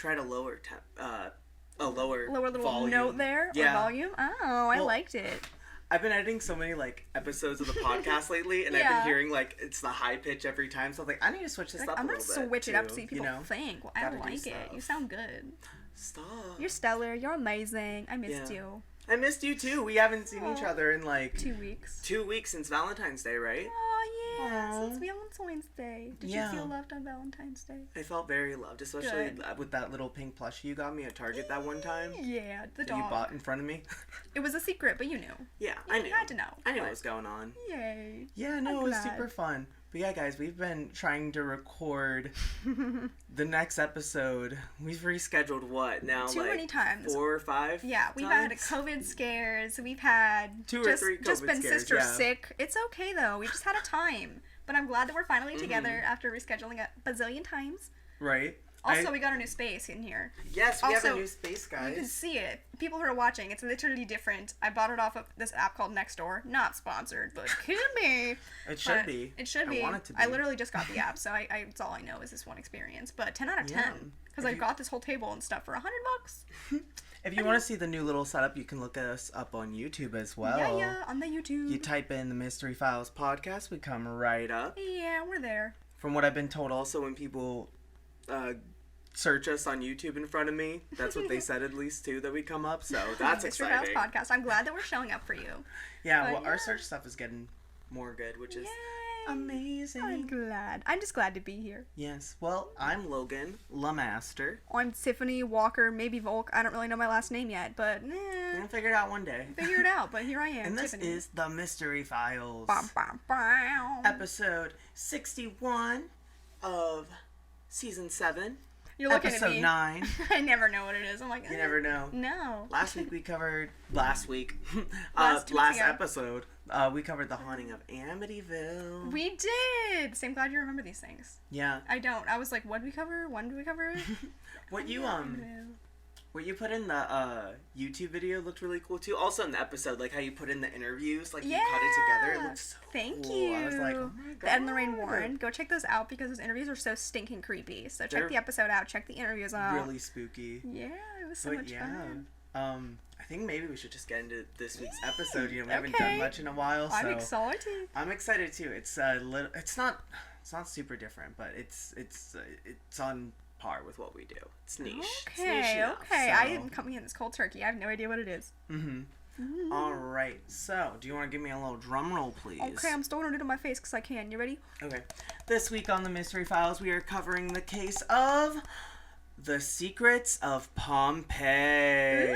tried a lower lower little volume. note there or volume. Oh, I liked it. I've been editing so many like episodes of the podcast lately, and I've been hearing like it's the high pitch every time. So I'm like, I need to switch this up a little bit. I'm gonna switch it up to see people think. Well, I like it. You sound good. Stop. You're stellar. You're amazing. I missed you. I missed you too. We haven't seen each other in like 2 weeks. 2 weeks since Valentine's Day, right? Oh yeah, since Valentine's Day. Did you feel loved on Valentine's Day? I felt very loved, especially with that little pink plushie you got me at Target that one time. Yeah, the dog. That you bought in front of me. It was a secret, but you knew. Yeah, I knew. You had to know. I knew what was going on. Yay. Yeah, no, it was super fun. But yeah, guys, we've been trying to record the next episode. We've rescheduled what now? Too many times. 4 or 5? Yeah, we've had COVID scares. We've had 2 or 3 COVID just been scares, sister sick. It's okay though. We just had a time. But I'm glad that we're finally together after rescheduling a bazillion times. Right. Also, we got a new space in here. Yes, we have a new space, guys. You can see it. People who are watching, it's literally different. I bought it off of this app called Nextdoor. Not sponsored, but could be. It should be. It should be. I want it to be. I literally just got the app, so it's all I know is this one experience. But 10 out of 10. Because I got this whole table and stuff for $100. If you want to see the new little setup, you can look us up on YouTube as well. Yeah, on the YouTube. You type in the Mystery Files podcast, we come right up. Yeah, we're there. From what I've been told, also when people search us on YouTube in front of me, that's what they said at least too, that we come up. So that's exciting. Mystery Files podcast. I'm glad that we're showing up for you. Yeah, our search stuff is getting more good, which is amazing. I'm glad. I'm just glad to be here. Yes. Well, I'm Logan, LaMaster. I'm Tiffany, Walker, maybe Volk. I don't really know my last name yet, but we'll figure it out one day. Figure it out, but here I am, and this Tiffany. is the Mystery Files. Bum, bum, bum. Episode 61 of Season 7. You're looking Episode at me. 9. I never know what it is. I'm like, you never know. No. Last week we covered... Last episode, we covered The Haunting of Amityville. We did! So I'm glad you remember these things. Yeah. I don't. I was like, what did we cover? When did we cover it? What you put in the YouTube video looked really cool too. Also in the episode, like how you put in the interviews, like you cut it together. It looks so cool. Thank you. I was like, oh my god. The Ed and Lorraine Warren. Go check those out because those interviews are so stinking creepy. So check the episode out. Check the interviews out. Really spooky. Yeah, it was so much fun. I think maybe we should just get into this week's episode. You know, we haven't done much in a while. So I'm excited. I'm excited too. It's it's not super different, but it's on par with what we do. It's niche. Okay, it's niche enough, okay. So. I didn't come in this cold turkey. I have no idea what it is. All right. So, do you want to give me a little drum roll, please? Okay, I'm still gonna do it on my face because I can. You ready? Okay. This week on the Mystery Files, we are covering the case of the Secrets of Pompeii.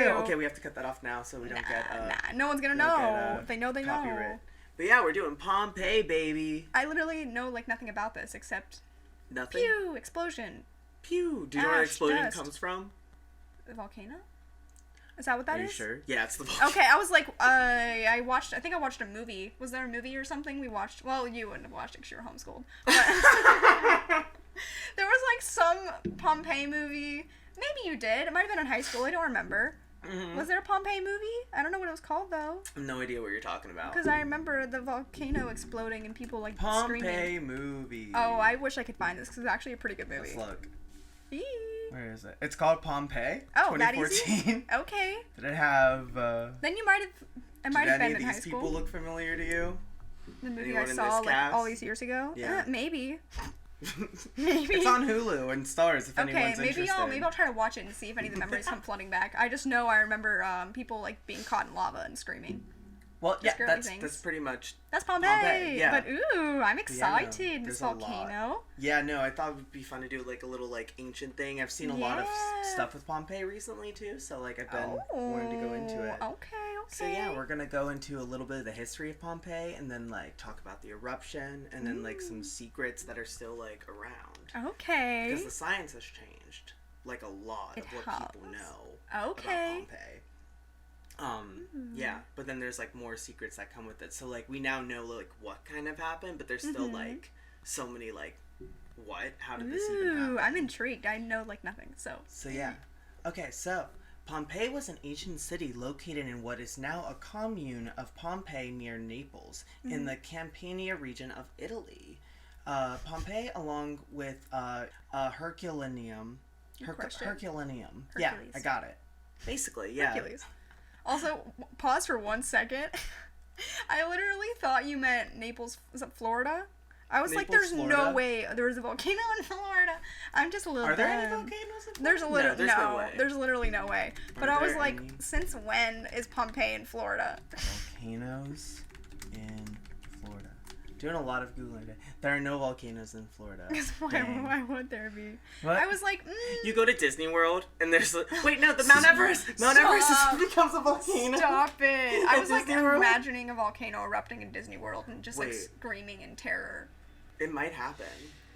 Okay, we have to cut that off now so we don't get no one's gonna know. If they know, they copyright. know. But yeah, we're doing Pompeii, baby. I literally know like nothing about this except nothing. Pew! Explosion. Pew! Do you know where explosion comes from? The volcano? Is that what that is? Are you sure? Yeah, it's the volcano. Okay, I was like, I think I watched a movie. Was there a movie or something we watched? Well, you wouldn't have watched it because you were homeschooled. But there was like some Pompeii movie. Maybe you did. It might have been in high school. I don't remember. Mm-hmm. Was there a Pompeii movie? I don't know what it was called though. No idea what you're talking about. Because I remember the volcano exploding and people like Pompeii screaming. movie. Oh, I wish I could find this because it's actually a pretty good movie. Let's look. Eee. Where is it? It's called Pompeii. Oh, 2014. that easy? Okay. Did it have... Then you might have... It might have been in high school. Did any of these people look familiar to you? The movie I saw like all these years ago? Yeah. Maybe. Maybe. It's on Hulu and Stars if anyone's interested. Maybe I'll try to watch it and see if any of the memories come flooding back. I just know I remember people like being caught in lava and screaming. Well, yeah, that's pretty much... That's Pompeii! Yeah. But ooh, I'm excited. No, this volcano. Yeah, no, I thought it would be fun to do like a little like ancient thing. I've seen a lot of stuff with Pompeii recently too, so like I've been wanting to go into it. Okay. So yeah, we're gonna go into a little bit of the history of Pompeii and then like talk about the eruption and then like some secrets that are still like around. Okay. Because the science has changed like a lot of what people know about Pompeii. Yeah, but then there's like more secrets that come with it. So like we now know like what kind of happened, but there's still like so many like how did this even happen? I'm intrigued. I know like nothing. So yeah. Okay, so Pompeii was an ancient city located in what is now a commune of Pompeii near Naples in the Campania region of Italy. Pompeii, along with Herculaneum. Herculaneum. Yeah, I got it. Basically, yeah. Hercules. Also, pause for 1 second. I literally thought you meant Naples. Is it Florida? I was like, there's Florida? No way there was a volcano in Florida. I'm just a little Are there dumb. any volcanoes in Florida? There's literally no way. But I was like, any... since when is Pompeii in Florida? Volcanoes in Florida. Doing a lot of Googling today. There are no volcanoes in Florida. Why would there be? What? I was like, You go to Disney World and there's wait, no, the Mount Everest. Mount Everest becomes a volcano. Stop it! I was like imagining a volcano erupting in Disney World and just like screaming in terror. It might happen.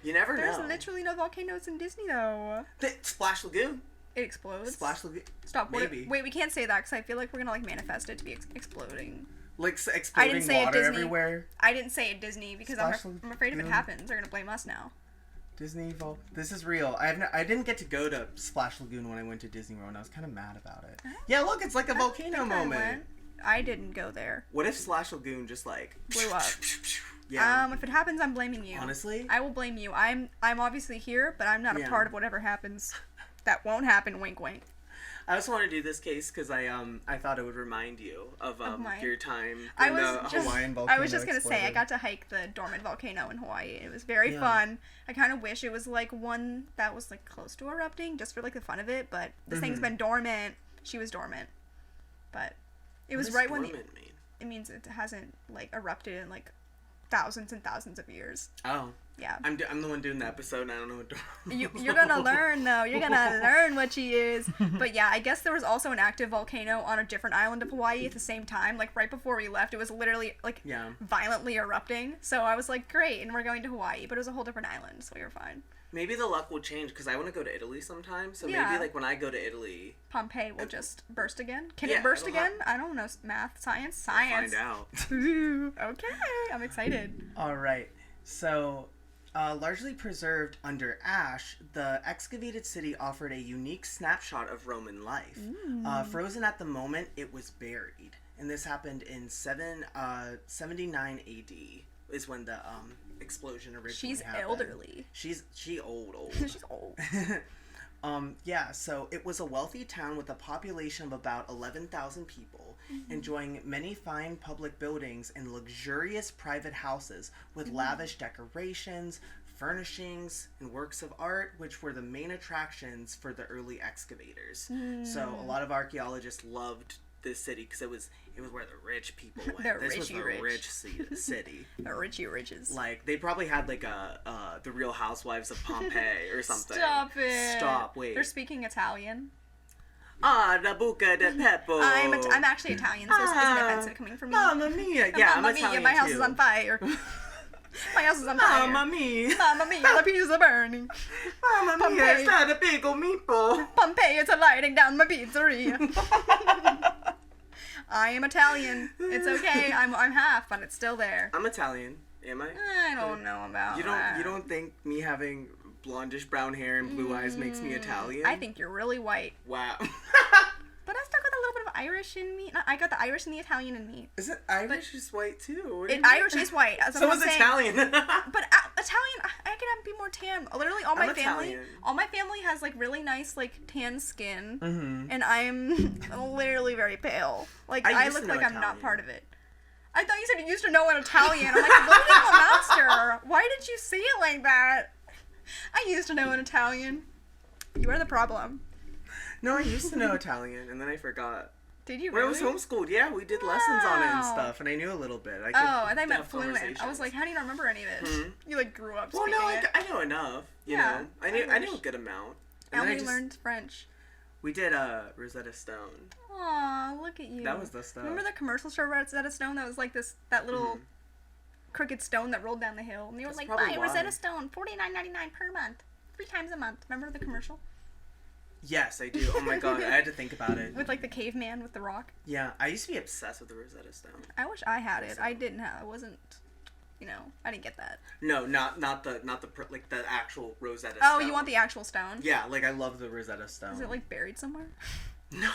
You never know. There's literally no volcanoes in Disney though. Splash Lagoon. It explodes. Splash Lagoon. Stop. Maybe. Wait, we can't say that because I feel like we're gonna like manifest it to be exploding. Like exploding water everywhere. I didn't say it Disney because I'm afraid if it happens, they're gonna blame us now. Disney Volk. This is real. I didn't get to go to Splash Lagoon when I went to Disney World, and I was kind of mad about it. Yeah, look, it's like a volcano moment. I didn't go there. What if Splash Lagoon just like blew up? Yeah. If it happens, I'm blaming you. Honestly, I will blame you. I'm obviously here, but I'm not a part of whatever happens. That won't happen. Wink, wink. I just want to do this case because I thought it would remind you of your time in the Hawaiian volcano. I was just gonna say I got to hike the dormant volcano in Hawaii. It was very fun. I kind of wish it was like one that was like close to erupting, just for like the fun of it. But this thing's been dormant. She was dormant, but it was right when it means it hasn't like erupted in like thousands and thousands of years. Oh. Yeah. I'm the one doing the episode and I don't know what You're gonna learn though. You're gonna learn what she is. But yeah, I guess there was also an active volcano on a different island of Hawaii at the same time. Like right before we left, it was literally like violently erupting. So I was like, great, and we're going to Hawaii, but it was a whole different island, so we were fine. Maybe the luck will change because I want to go to Italy sometime. So maybe like when I go to Italy, Pompeii will just burst again. Can it burst again? I don't know. Math, science. We'll find out. Ooh, okay, I'm excited. All right, so. Largely preserved under ash, the excavated city offered a unique snapshot of Roman life. Frozen at the moment, it was buried. And this happened in 79 AD is when the explosion originally happened. She's elderly. She old. She's old. So it was a wealthy town with a population of about 11,000 people, enjoying many fine public buildings and luxurious private houses with lavish decorations, furnishings, and works of art, which were the main attractions for the early excavators. So a lot of archaeologists loved this city because it was where the rich people went. This was the rich city. The richy riches. Like they probably had like the Real Housewives of Pompeii or something. Stop it. Stop. Wait. They're speaking Italian. La buca de pepo. I'm actually Italian, so this isn't offensive coming from me. Mamma mia. Yeah, I'm Italian my house is on fire. My house is on fire. Mamma mia. Mamma mia, the pizza's burning. Mamma mia, it's not a big ol' meatball. Pompeii, it's lighting down my pizzeria. I am Italian. It's okay. I'm half, but it's still there. I'm Italian. Am I? I don't know about that. You don't think me having blondish brown hair and blue eyes makes me Italian? I think you're really white. Wow. But I still got a little bit of Irish in me. I got the Irish and the Italian in me. Is it Irish is white too? Irish is white. So is Italian. But Italian, I could be more tan. Literally, all my family has like really nice like tan skin, and I'm literally very pale. Like I look like I'm not part of it. I thought you said you used to know an Italian. I'm like, Logan, LaMaster. Why did you say it like that? I used to know an Italian. You are the problem. No, I used to know Italian, and then I forgot. Did you really? When I was homeschooled, yeah, we did lessons on it and stuff, and I knew a little bit. I thought I meant fluent. I was like, how do you not remember any of it? You like grew up speaking it. I know enough, you know. I knew a good amount. And I only learned French. We did Rosetta Stone. Aw, look at you. That was the stuff. Remember the commercials for Rosetta Stone? That was like that little crooked stone that rolled down the hill. And you were like, buy Rosetta Stone, $49.99 per month, 3 times a month. Remember the commercial? Yes, I do. Oh my god, I had to think about it. With like the caveman with the rock? Yeah, I used to be obsessed with the Rosetta Stone. I wish I had it. I didn't have. I wasn't, I didn't get that. No, not the actual Rosetta Stone. Oh, you want the actual stone? Yeah, like I love the Rosetta Stone. Is it like buried somewhere? No.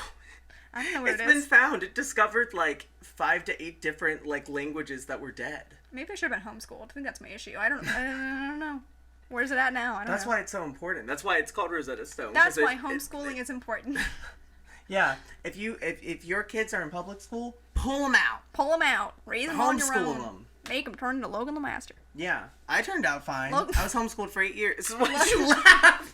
I don't know what it is. It's been found. It discovered, like, 5 to 8 different, like, languages that were dead. Maybe I should have been homeschooled. I think that's my issue. I don't know. Where's it at now? I don't know. That's why it's so important. That's why it's called Rosetta Stone. That's why homeschooling is important. Yeah. If your kids are in public school, pull them out. Pull them out. Raise them on your own. Homeschool them. Make them turn into Logan LaMaster. Yeah. I turned out fine. I was homeschooled for 8 years. Why did you laugh?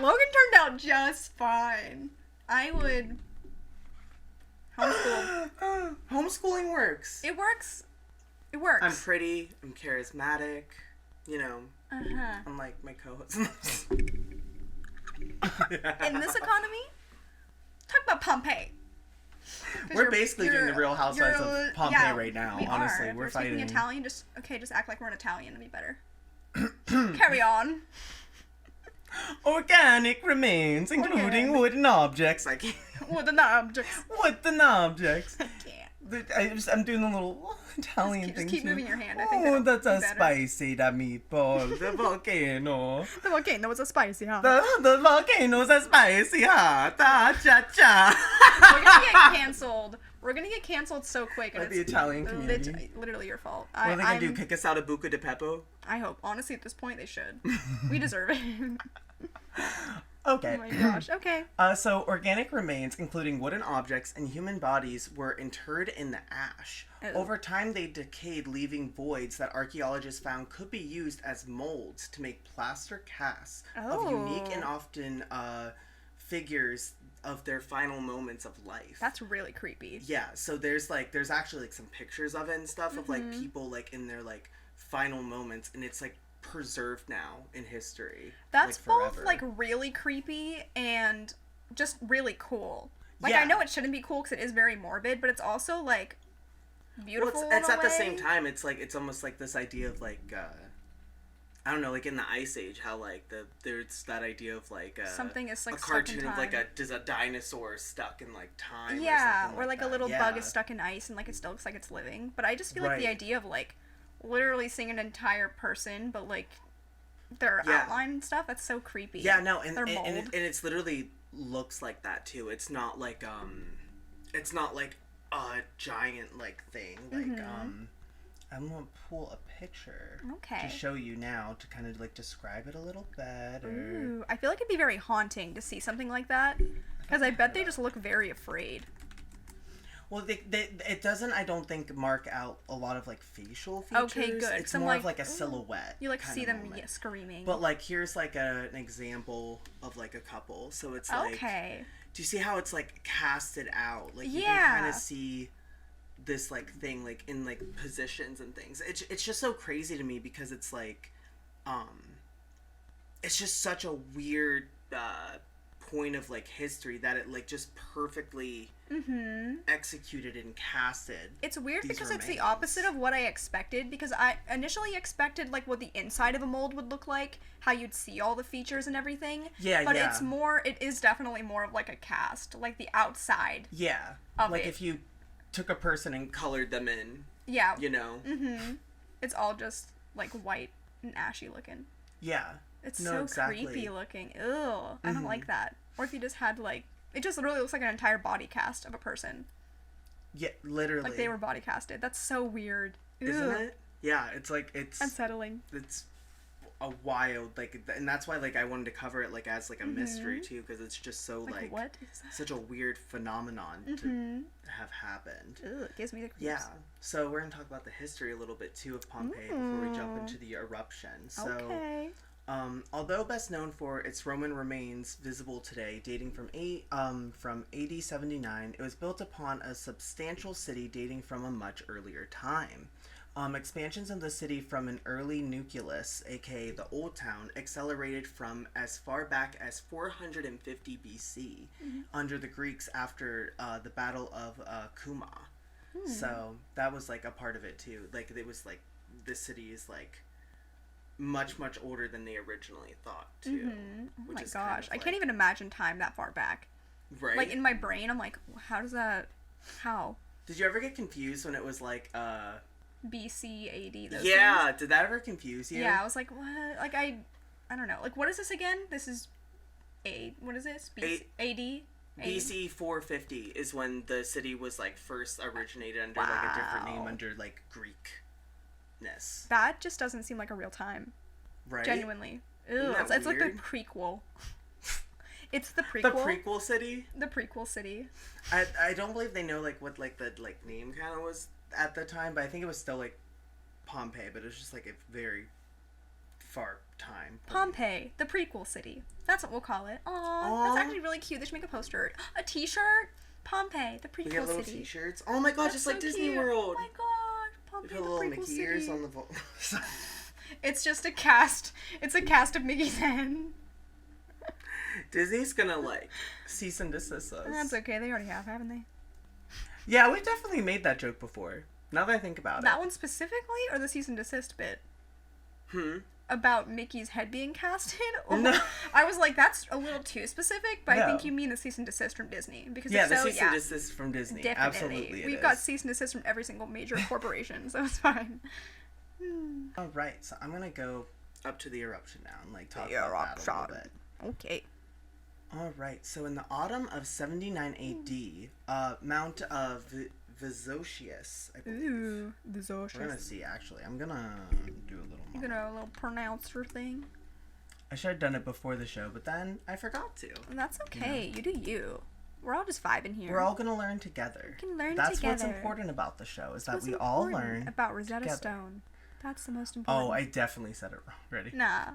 Logan turned out just fine. I would homeschool. Homeschooling works. It works. It works. I'm pretty. I'm charismatic. You know. Unlike my co-hosts. In this economy, talk about Pompeii. We're basically doing the Real Housewives of Pompeii right now. Honestly, we're fighting. Speaking Italian, just act like we're an Italian. It'd be better. Carry on. Organic remains, including wooden objects. I can't. Wooden objects. Wooden objects. I can't. I'm doing a little Italian thing. Just keep moving your hand. I think that's a spicy da meatball. The volcano. The volcano was a spicy, huh? The volcano's a spicy, huh? Da cha cha. We're gonna get canceled. We're gonna get canceled so quick. By the Italian community. Literally your fault. What are they gonna do? Kick us out of Buca di Beppo? I hope. Honestly, at this point, they should. We deserve it. Okay. Oh my gosh. Okay. So organic remains, including wooden objects and human bodies, were interred in the ash. Ew. Over time, they decayed, leaving voids that archaeologists found could be used as molds to make plaster casts of unique and often figures of their final moments of life. That's really creepy. Yeah. So there's actually like some pictures of it and stuff of like people like in their like final moments, and it's like preserved now in history. That's like, both like really creepy and just really cool. Like yeah. I know it shouldn't be cool because it is very morbid, but it's also like beautiful. Well, it's at the same time. It's like it's almost like this idea of like I don't know, like in the Ice Age, how like there's that idea of like something is like a cartoon of like a dinosaur stuck in like time. Yeah, or like a little bug is stuck in ice and like it still looks like it's living. But I just feel like the idea of like literally seeing an entire person, but like their outline and stuff, that's so creepy. Yeah, no, and it's literally looks like that too. It's not like a giant like thing. Like I'm gonna pull a picture to show you now to kind of like describe it a little better. Ooh, I feel like it'd be very haunting to see something like that because I bet they just look very afraid. Well, it doesn't, I don't think, mark out a lot of, like, facial features. Okay, good. It's more of, like, a silhouette. You, like, see them screaming. But, like, here's, like, an example of, like, a couple. So it's, like... Okay. Do you see how it's, like, casted out? Like, you can kind of see this, like, thing, like, in, like, positions and things. It's just so crazy to me because it's, like, it's just such a weird, point of like history that it like just perfectly executed and casted. It's weird because it's the opposite of what I expected, because I initially expected like what the inside of a mold would look like, how you'd see all the features and everything. Yeah, but it is definitely more of like a cast, like the outside. Yeah. Like if you took a person and colored them in. Yeah. You know. It's all just like white and ashy looking. Yeah. It's creepy looking. Ew. I don't like that. Or if you just had, like... It just literally looks like an entire body cast of a person. Yeah, literally. Like they were body casted. That's so weird. Isn't it? Yeah, it's like, it's... unsettling. It's a wild, like... And that's why, like, I wanted to cover it, like, as, like, a mystery, too, because it's just so, like... What is that? Such a weird phenomenon to have happened. Ugh, it gives me the creeps. Yeah. So we're going to talk about the history a little bit, too, of Pompeii before we jump into the eruption. So... Okay. Although best known for its Roman remains visible today, dating from AD 79, it was built upon a substantial city dating from a much earlier time. Expansions of the city from an early nucleus, aka the Old Town, accelerated from as far back as 450 BC under the Greeks after the Battle of Cuma. So that was like a part of it too. Like it was like the city is like much older than they originally thought too. Oh my gosh, kind of like... I can't even imagine time that far back. Right. Like in my brain, I'm like, how does that? How? Did you ever get confused when it was like BC, AD? Those things? Did that ever confuse you? Yeah, I was like, what? Like I don't know. Like what is this again? This is what is this? AD. BC 450 is when the city was like first originated under like a different name, under like Greekness. That just doesn't seem like a real time. Right? Ew. It's like the prequel. It's the prequel. The prequel city? The prequel city. I don't believe they know like what like the like name kind of was at the time, but I think it was still like Pompeii, but it was just like a very far time. Pompeii, the prequel city. That's what we'll call it. Aww. That's actually really cute. They should make a poster. A t-shirt? Pompeii, the prequel city. We get little t-shirts. Oh my god, that's just so like Disney cute. World. Oh my god. Pompeii, we put little Mickey city. Ears on the Volk. It's just a cast. It's a cast of Mickey's Hen. Disney's gonna like cease and desist us. That's okay. They already have, haven't they? Yeah, we've definitely made that joke before. Now that I think about it. That one specifically, or the cease and desist bit? About Mickey's head being casted? Or no. I was like, that's a little too specific, but I think you mean the cease and desist from Disney. Because the cease and desist from Disney. Definitely. Absolutely. We've got cease and desist from every single major corporation, so it's fine. Alright, so I'm gonna go up to the eruption now and like talk about that a little bit. Okay. Alright, so in the autumn of 79 AD, Mount Vesuvius, I believe. Ooh, Vesuvius. We're gonna see, actually. I'm gonna do a little more. You're gonna a little pronouncer thing? I should have done it before the show, but then I forgot to. That's okay. You do you. We're all just vibing here. We're all gonna learn together. We can learn That's together. what's important about the show, is that we all learn about Rosetta together. Stone. That's the most important. Oh, I definitely said it wrong. Ready? Nah.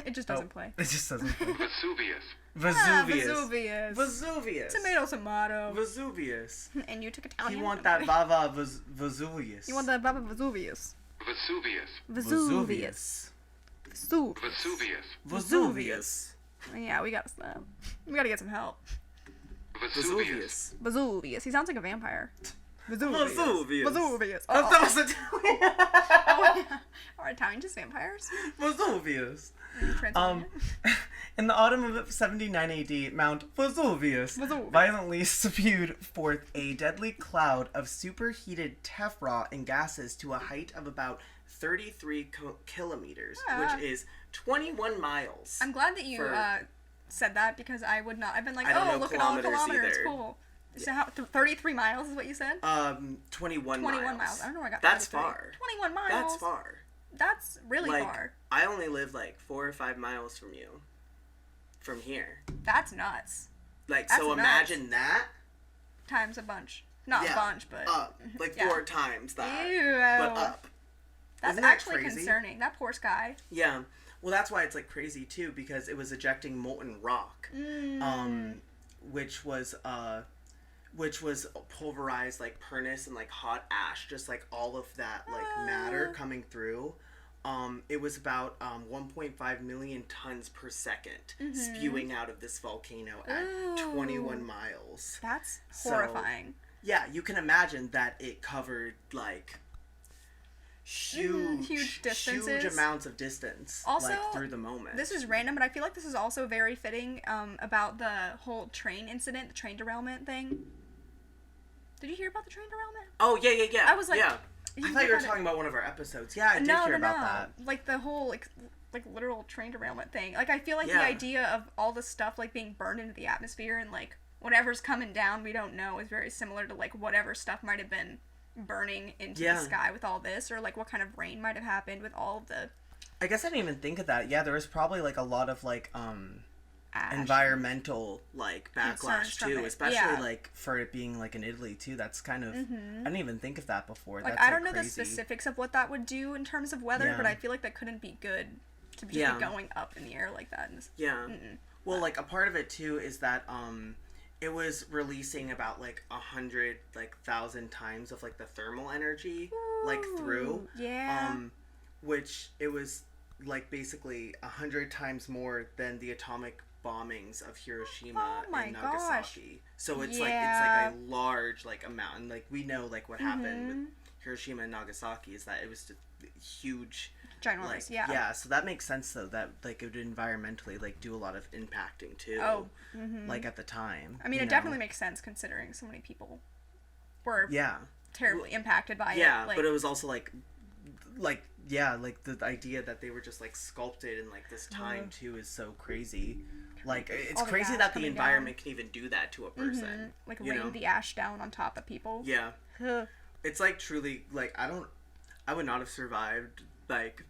It just doesn't play. It just doesn't play. Vesuvius. Vesuvius. Vesuvius. Tomato. Vesuvius. And you took Italian. You want that Bava Vesuvius. You want that Baba Vesuvius. Vesuvius. Vesuvius. Yeah, we gotta get some help. Vesuvius. He sounds like a vampire. Vesuvius. Oh. That was Italian. Oh, yeah. Are Italian just vampires? Vesuvius. In the autumn of 79 AD, Mount Vesuvius violently spewed forth a deadly cloud of superheated tephra and gases to a height of about 33 kilometers, which is 21 miles. I'm glad that you said that, because I would not. I've been like, look at all the kilometers. Either. Cool. So how, 33 miles is what you said? 21 miles. I don't know where I got That's far. 21 miles. That's far. That's really far. I only live like 4 or 5 miles from you. From here. That's nuts. Like, so imagine that. Times a bunch. Not a bunch, but... Like 4 times that. Ew. But up. That's Isn't that actually crazy? concerning. That poor sky. Yeah. Well, that's why it's like crazy too, because it was ejecting molten rock. Which was pulverized like furnace and like hot ash, just like all of that like matter coming through. It was about 1.5 million tons per second spewing out of this volcano at 21 miles. That's horrifying. So, yeah, you can imagine that it covered like huge distances, huge amounts of distance, also, like through the moment. This is random, but I feel like this is also very fitting about the whole train incident, the train derailment thing. Did you hear about the train derailment? Oh yeah. I was like, yeah. I thought you were talking about one of our episodes. Yeah, I did hear about that. Like the whole like literal train derailment thing. Like I feel like the idea of all the stuff like being burned into the atmosphere and like whatever's coming down we don't know is very similar to like whatever stuff might have been burning into the sky with all this, or like what kind of rain might have happened with all of the... I guess I didn't even think of that. Yeah, there was probably like a lot of like environmental like backlash too, especially like for it being like in Italy too. That's kind of I didn't even think of that before. Like that's, I don't know crazy. The specifics of what that would do in terms of weather, but I feel like that couldn't be good to be going up in the air like that. Well, like a part of it too is that it was releasing about like 100,000 times of like the thermal energy like through which it was like basically 100 times more than the atomic bombings of Hiroshima and Nagasaki. So it's like a large like amount, and like we know like what happened with Hiroshima and Nagasaki is that it was just huge, ginormous. Like, so that makes sense though, that like it would environmentally like do a lot of impacting too. Like at the time. I mean, it definitely makes sense considering so many people were terribly impacted by it. Yeah, but it was also like the idea that they were just like sculpted in like this time too is so crazy. Like, it's all the crazy ash that the coming environment can even do that to a person. Like, rain the ash down on top of people. Yeah. It's, like, truly, like, I would not have survived, like,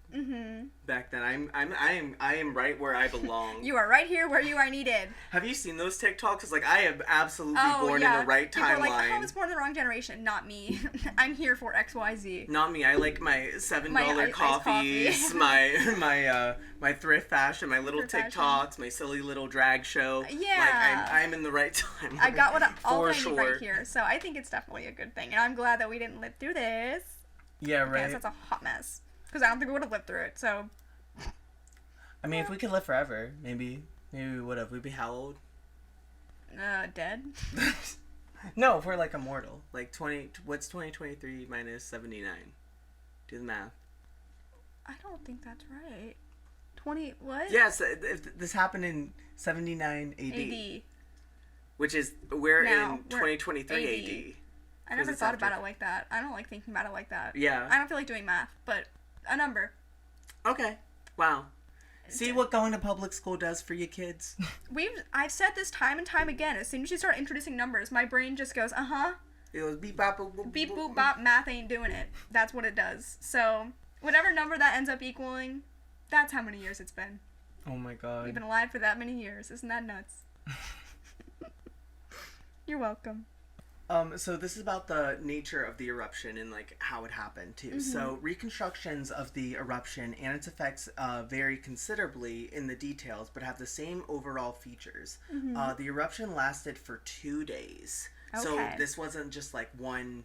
back then. I am right where I belong. You are right here where you are needed. Have you seen those TikToks? It's like, I am absolutely born in the right People timeline. are like, I was born in the wrong generation. Not me. I'm here for XYZ. Not me. I like my $7 coffees, my thrift fashion, my little TikToks, my silly little drag show. Yeah. Like, I'm in the right time. I got all I need right here. So I think it's definitely a good thing. And I'm glad that we didn't live through this. Yeah, right. Because that's a hot mess. Because I don't think we would have lived through it, so... I mean, if we could live forever, maybe we would have. We'd be how old? Dead? No, if we're, like, immortal. Like, what's 2023 minus 79? Do the math. I don't think that's right. 20, what? Yes, this happened in 79 AD. Which is, we're in 2023 AD. I never thought about it like that. I don't like thinking about it like that. Yeah. I don't feel like doing math, but a number. Okay. Wow. See what going to public school does for you kids? I've said this time and time again. As soon as you start introducing numbers, my brain just goes, uh-huh. It was beep bop boop boop. Beep boop bop, math ain't doing it. That's what it does. So, whatever number that ends up equaling, that's how many years it's been. Oh my god. We've been alive for that many years. Isn't that nuts? You're welcome. So this is about the nature of the eruption and, like, how it happened, too. So reconstructions of the eruption and its effects vary considerably in the details, but have the same overall features. The eruption lasted for 2 days. Okay. So this wasn't just, like, one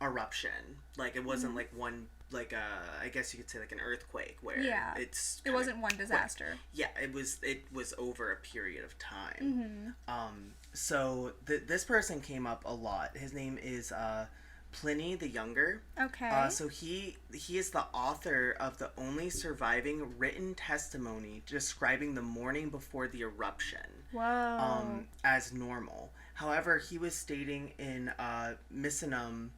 eruption. Like, it wasn't, like, one, like, I guess you could say, like, an earthquake, where it wasn't one disaster. Yeah, it was over a period of time. So this person came up a lot. His name is Pliny the Younger. Okay. So he is the author of the only surviving written testimony describing the morning before the eruption. Whoa. As normal. However, he was stating in Misenum,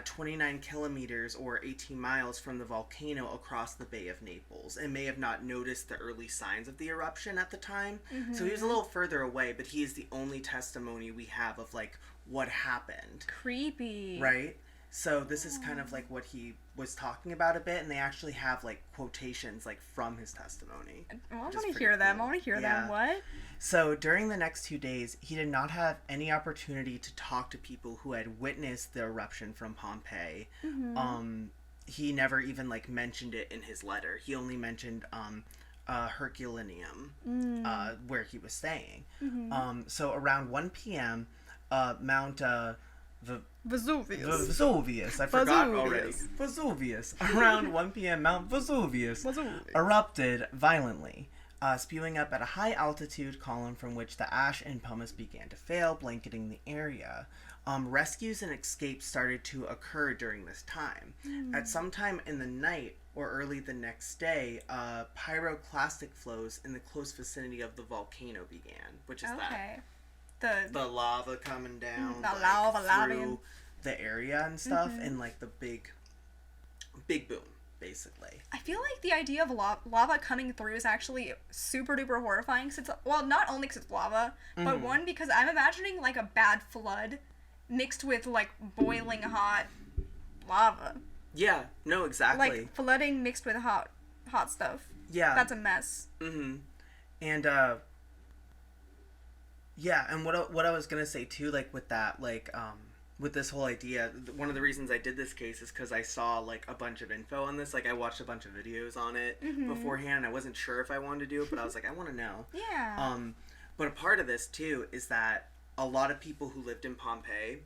29 kilometers or 18 miles from the volcano across the Bay of Naples, and may have not noticed the early signs of the eruption at the time. So he was a little further away, but he is the only testimony we have of, like, what happened. Creepy. Right? So this is kind of, like, what he was talking about a bit, and they actually have, like, quotations, like, from his testimony. I want to hear them. I want to hear them. What? So during the next 2 days, he did not have any opportunity to talk to people who had witnessed the eruption from Pompeii. He never even, like, mentioned it in his letter. He only mentioned Herculaneum, where he was staying. So around 1 p.m., Mount Vesuvius. I forgot already. Vesuvius. Around 1 p.m., Mount Vesuvius erupted violently, spewing up at a high altitude column from which the ash and pumice began to fail, blanketing the area. Rescues and escapes started to occur during this time. At some time in the night or early the next day, pyroclastic flows in the close vicinity of the volcano began, which is the lava coming down through the area and stuff, and, like, the big boom, basically. I feel like the idea of lava coming through is actually super duper horrifying. Cause not only because it's lava, but one, because I'm imagining, like, a bad flood mixed with, like, boiling hot lava. Yeah, no, exactly. Like, flooding mixed with hot stuff. Yeah. That's a mess. And, yeah, and what I was gonna say, too, like, with that, like, with this whole idea, one of the reasons I did this case is because I saw, like, a bunch of info on this. Like, I watched a bunch of videos on it beforehand, and I wasn't sure if I wanted to do it, but I was like, I want to know. Yeah. But a part of this, too, is that a lot of people who lived in Pompeii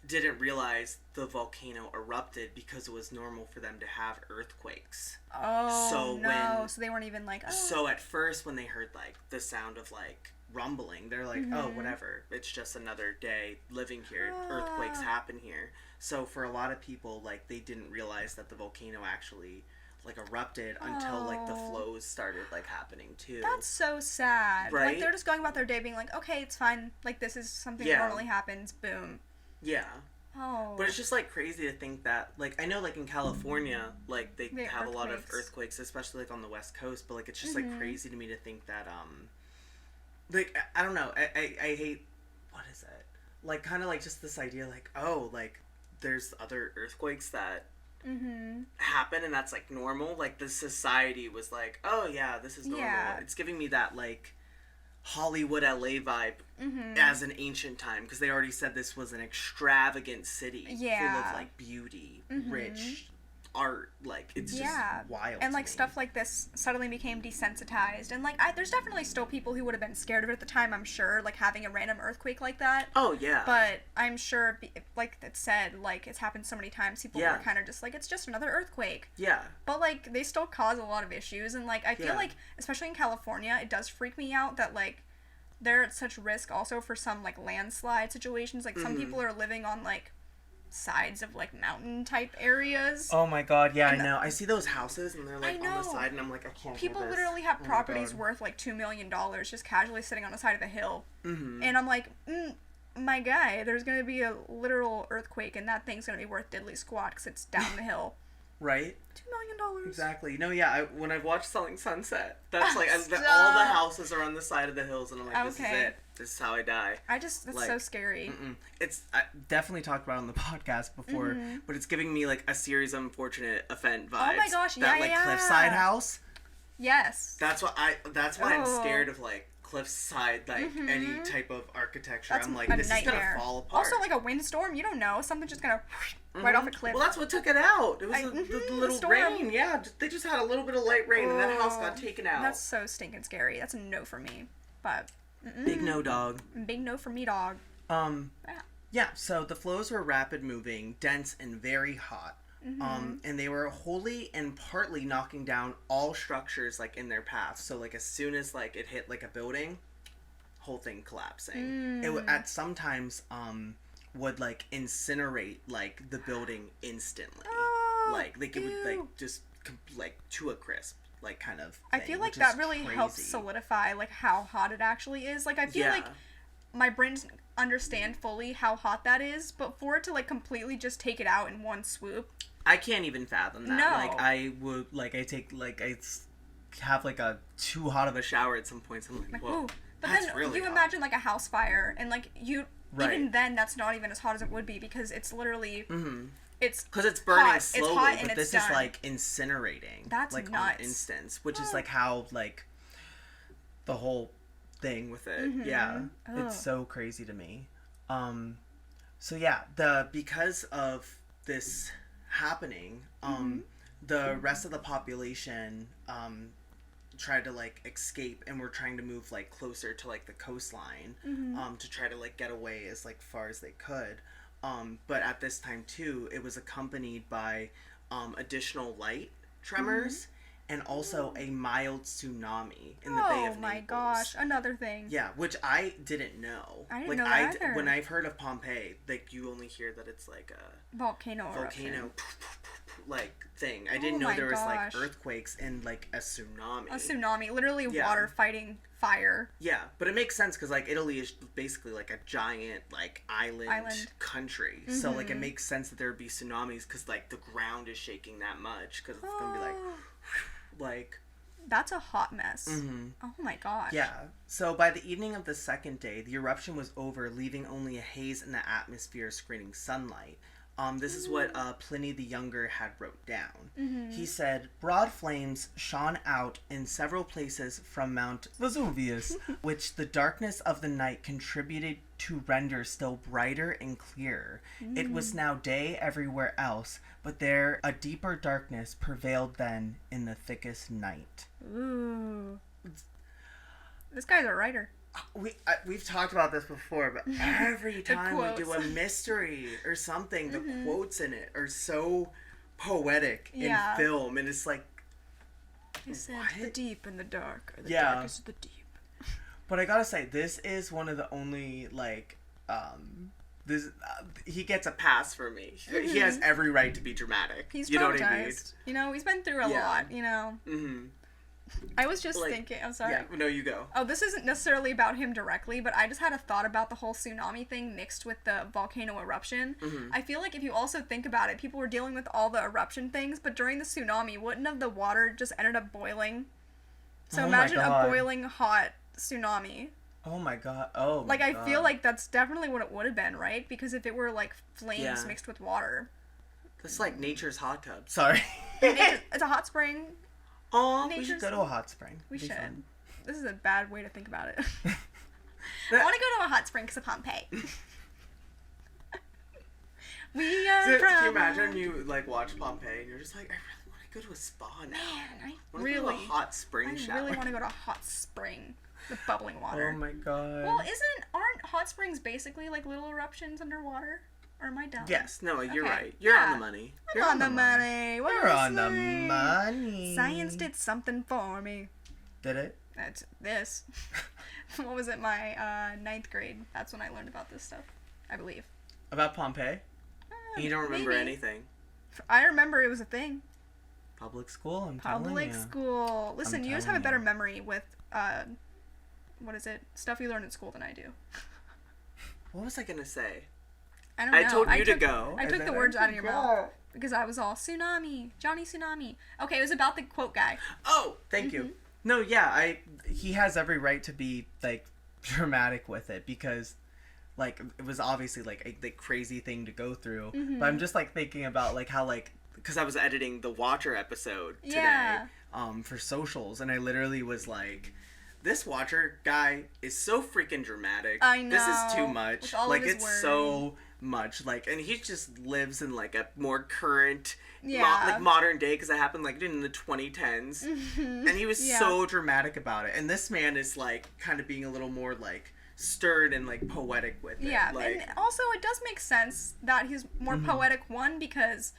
didn't realize the volcano erupted because it was normal for them to have earthquakes. Oh, so they weren't even like, oh. So at first, when they heard, like, the sound of, like, rumbling, they're like, oh, whatever, it's just another day living here. Earthquakes happen here. So for a lot of people, like, they didn't realize that the volcano actually, like, erupted until, like, the flows started, like, happening too. That's so sad. Right? Like, they're just going about their day being like, okay, it's fine, like, this is something that normally happens, boom. Yeah. Oh. But it's just, like, crazy to think that, like, I know, like, in California, like, they have a lot of earthquakes, especially, like, on the West Coast, but, like, it's just, like, crazy to me to think that, like, I don't know. I hate, what is it? Like, kind of like just this idea, like, oh, like, there's other earthquakes that happen and that's, like, normal. Like, the society was like, oh, yeah, this is normal. Yeah. It's giving me that, like, Hollywood LA vibe as an ancient time, because they already said this was an extravagant city full of, like, beauty, rich art. Like, it's just wild. And, like, stuff like this suddenly became desensitized, and, like, there's definitely still people who would have been scared of it at the time, I'm sure, like, having a random earthquake like that. Oh, yeah. But I'm sure, like it said, like, it's happened so many times, people were kind of just like, it's just another earthquake. Yeah. But, like, they still cause a lot of issues, and, like, I feel like, especially in California, it does freak me out that, like, they're at such risk also for some, like, landslide situations. Like, some people are living on, like, sides of, like, mountain type areas. Oh my god, yeah, I know. I see those houses and they're, like, on the side, and I'm like, I can't People do this. literally have properties worth, like, $2 million just casually sitting on the side of a hill. And I'm like, my guy, there's gonna be a literal earthquake and that thing's gonna be worth diddly squat because it's down the hill. Right? $2 million. Exactly. No, yeah, when I've watched Selling Sunset, that's like, all the houses are on the side of the hills, and I'm like, this is it. This is how I die. That's like, so scary. I definitely talked about it on the podcast before, but it's giving me, like, a series of unfortunate event vibes. Oh my gosh, that, like, cliffside house. Yes. That's why I'm scared of, like, cliffside, like, any type of architecture. I'm like, this is gonna fall apart. Also, like, a windstorm, you don't know. Something's just gonna right off a cliff. Well, that's what took it out. It was the little rain. Yeah, they just had a little bit of light rain, and that house got taken out. That's so stinking scary. That's a no for me. But big no, dog. Big no for me, dog. Yeah. So the flows were rapid moving, dense, and very hot. And they were wholly and partly knocking down all structures, like, in their path. So, like, as soon as, like, it hit, like, a building, whole thing collapsing. It would, at sometimes, would, like, incinerate, like, the building instantly. Like, it would, like, just, like, to a crisp, like, kind of thing, I feel like that really helps solidify, like, how hot it actually is. Like, I feel like my brain doesn't understand fully how hot that is, but for it to, like, completely just take it out in one swoop, I can't even fathom that. No. Like, I would, like, I have, like, a too hot of a shower at some points. I'm like, whoa, but that's then really you hot. Imagine, like, a house fire, and, like, even then, that's not even as hot as it would be, because it's literally, it's because it's burning hot. slowly, it's hot but this is, like, incinerating. That's like, nuts. on instance, which is, like, how, like, the whole thing with it. Yeah, it's so crazy to me. So yeah, because of this happening, the rest of the population tried to, like, escape, and were trying to move, like, closer to, like, the coastline to try to, like, get away as, like, far as they could. But at this time too, it was accompanied by additional light tremors and also a mild tsunami in the Bay of Naples. Oh my gosh, another thing. Yeah, which I didn't know. I didn't know that either. When I've heard of Pompeii, like, you only hear that it's like a volcano eruption. Like, thing. I didn't know there was like earthquakes and like a tsunami. A tsunami, literally water fighting fire. Yeah, but it makes sense because, like, Italy is basically like a giant, like, island country. So, like, it makes sense that there would be tsunamis because, like, the ground is shaking that much because it's gonna be like that's a hot mess. Oh my gosh. Yeah. So by the evening of the second day, the eruption was over, leaving only a haze in the atmosphere screening sunlight. This is what Pliny the Younger had wrote down. He said, broad flames shone out in several places from Mount Vesuvius, which the darkness of the night contributed to render still brighter and clearer. It was now day everywhere else, but there a deeper darkness prevailed then in the thickest night. Ooh. This guy's a writer. We've talked about this before, but every time we do a mystery or something, the quotes in it are so poetic in film, and it's like, he said, the deep and the dark, or the darkest of the deep. But I gotta say, this is one of the only, like, he gets a pass for me. He has every right to be dramatic. He's you know what I mean? You know, he's been through a lot, you know. I was just thinking, I'm sorry. Yeah, no, you go. Oh, this isn't necessarily about him directly, but I just had a thought about the whole tsunami thing mixed with the volcano eruption. I feel like if you also think about it, people were dealing with all the eruption things, but during the tsunami, wouldn't have the water just ended up boiling? So imagine a boiling hot tsunami. Oh my god. Oh my Like, I god. feel like that's definitely what it would have been, right? Because if it were, like, flames mixed with water. That's like nature's hot tub. Sorry. It's a hot spring. Oh, we should go to a hot spring. We It'd be should. fun. This is a bad way to think about it. I want to go to a hot spring because of Pompeii. We are So, from... can you imagine you like watch Pompeii and you're just like, I really want to go to a spa now. Man, I want to go to a hot spring shower. I really want to go to a hot spring with bubbling water. Oh my god. Well, aren't hot springs basically like little eruptions underwater? Or am I dumb? Yes, no, you're Okay. right. You're on the money. I'm on the money. What You're did I on the say? money. Science did something for me. Did it? That's this. What was it? My 9th grade. That's when I learned about this stuff. I believe. About Pompeii? You don't remember Maybe. anything. I remember it was a thing. Public school, I'm telling you. Public school. Listen, you just have a better memory with what is it? Stuff you learn in school than I do. What was I gonna say? I don't know. I told you to go. I took the words out of your mouth because I was all tsunami, Johnny Tsunami. Okay, it was about the quote guy. Oh, thank you. No, yeah, he has every right to be like dramatic with it because like it was obviously like a crazy thing to go through. But I'm just like thinking about like how like because I was editing the Watcher episode today Yeah. For socials, and I literally was like, this Watcher guy is so freaking dramatic. I know. This is too much. With all like of his it's words. so much. Like, and he just lives in like a more current, Yeah. like modern day because it happened like in the 2010s, and he was Yeah. so dramatic about it. And this man is like kind of being a little more like stirred and like poetic with it. Yeah, Like, and also it does make sense that he's more poetic, one, because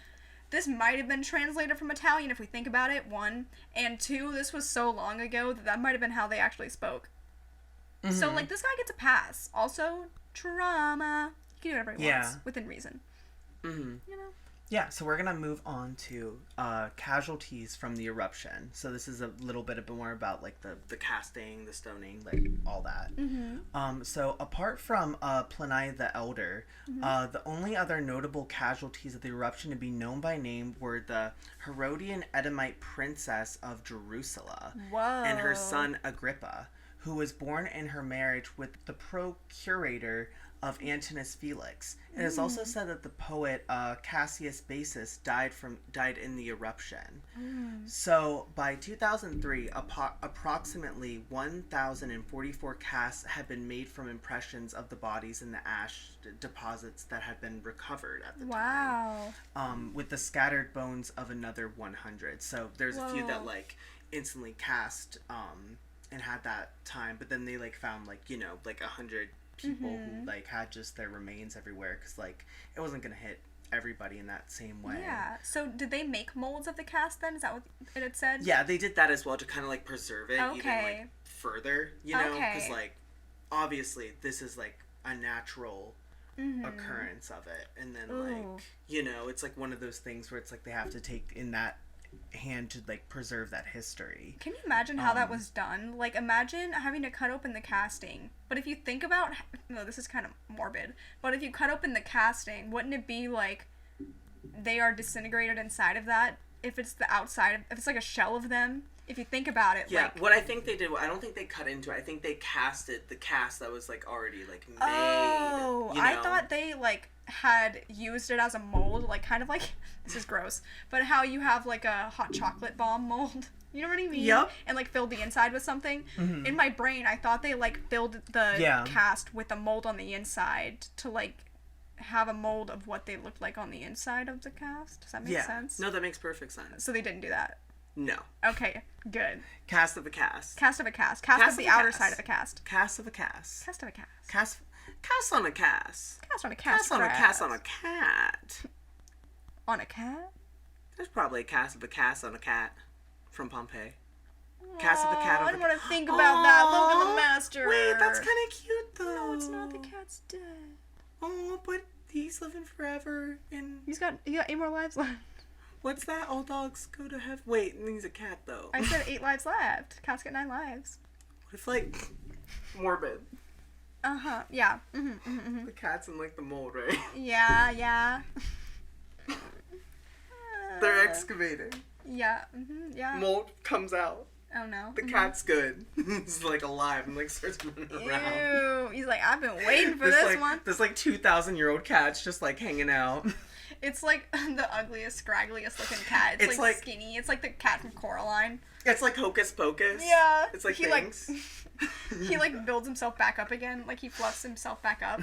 this might have been translated from Italian if we think about it, one, and two, this was so long ago that might have been how they actually spoke. So, like, this guy gets a pass. Also, trauma. He can do whatever he wants, within reason. You know? yeah. So we're gonna move on to casualties from the eruption. So this is a little bit more about like the casting, the stoning, like all that. So apart from Pliny the Elder, the only other notable casualties of the eruption to be known by name were the Herodian Edomite princess of Jerusalem Whoa. and her son Agrippa, who was born in her marriage with the procurator of Antinous Felix. It is also said that the poet Cassius Bassus died in the eruption. So by 2003, approximately 1,044 casts had been made from impressions of the bodies in the ash deposits that had been recovered at the Wow. time, with the scattered bones of another 100. So there's a few that like instantly cast and had that time, but then they like found like, you know, like 100 people who like had just their remains everywhere because like it wasn't gonna hit everybody in that same way. Yeah. So did they make molds of the cast then? Is that what it had said? Yeah, they did that as well to kind of like preserve it even Okay. like further, you know, because Okay. like obviously this is like a natural occurrence of it, and then like, you know, it's like one of those things where it's like they have to take in that hand to like preserve that history. Can you imagine how that was done? Like, imagine having to cut open the casting. But if you think about, no, this is kind of morbid. But if you cut open the casting, wouldn't it be like they are disintegrated inside of that? If it's the outside, if it's like a shell of them. If you think about it, Yeah, like, what I think they did, I don't think they cut into it. I think they casted the cast that was like already like made. oh, you I know? thought they like had used it as a mold, like kind of like this is gross, but how you have like a hot chocolate bomb mold. You know what I mean? Yep. And like filled the inside with something. In my brain, I thought they like filled the cast with a mold on the inside to like have a mold of what they looked like on the inside of the cast. Does that make sense? No, that makes perfect sense. So they didn't do that. No. Okay, good. Cast of a cast. Cast of a cast. Cast of the outer side of a cast. Cast of a cast. Cast of a cast. Cast on a cast. Cast on a cast. Cast on a cast on a cat. On a cat? There's probably a cast of a cast on a cat from Pompeii. Cast of a cat. I don't want to think about that. Logan LaMaster. Wait, that's kind of cute though. No, it's not. The cat's dead. Oh, but he's living forever. And He got 8 more lives left. what's that? All dogs go to heaven. Wait, he's a cat though. I said 8 lives left. Cats get 9 lives. What if like morbid? Yeah. The cat's in like the mold, right? Yeah. They're excavating. Yeah. Yeah. Mold comes out. Oh no. The cat's good. It's like alive and like starts running around. Ew. He's like, I've been waiting for this one. This like 2,000-year-old cat's just like hanging out. It's like the ugliest, scraggliest looking cat. It's like skinny. It's like the cat from Coraline. It's like Hocus Pocus. Yeah. It's like he things. He like builds himself back up again. Like he fluffs himself back up.